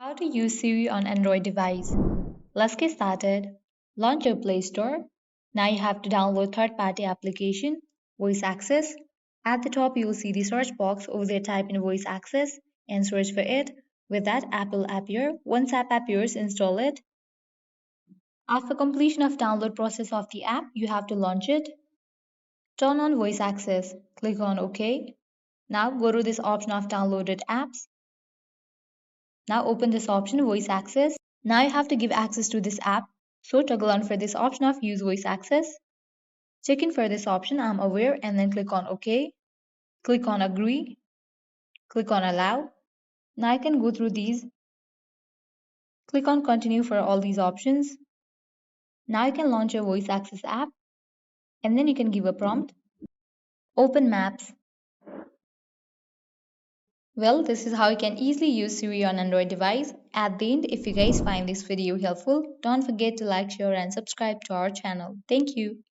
How to use Siri on Android device. Let's get started. Launch your Play Store. Now you have to download third-party application, Voice Access. At the top, you will see the search box. Over there, type in Voice Access and search for it. With that, app will appear. Once app appears, install it. After completion of download process of the app, you have to launch it. Turn on Voice Access. Click on OK. Now go to this option of downloaded apps. Now open this option, Voice Access. Now you have to give access to this app. So toggle on for this option of use voice access. Check in for this option, I'm aware, and then click on OK. Click on agree. Click on allow. Now I can go through these. Click on continue for all these options. Now you can launch your voice access app and then you can give a prompt. Open maps. Well, this is how you can easily use Siri on Android device. At the end, if you guys find this video helpful, don't forget to like, share and subscribe to our channel. Thank you.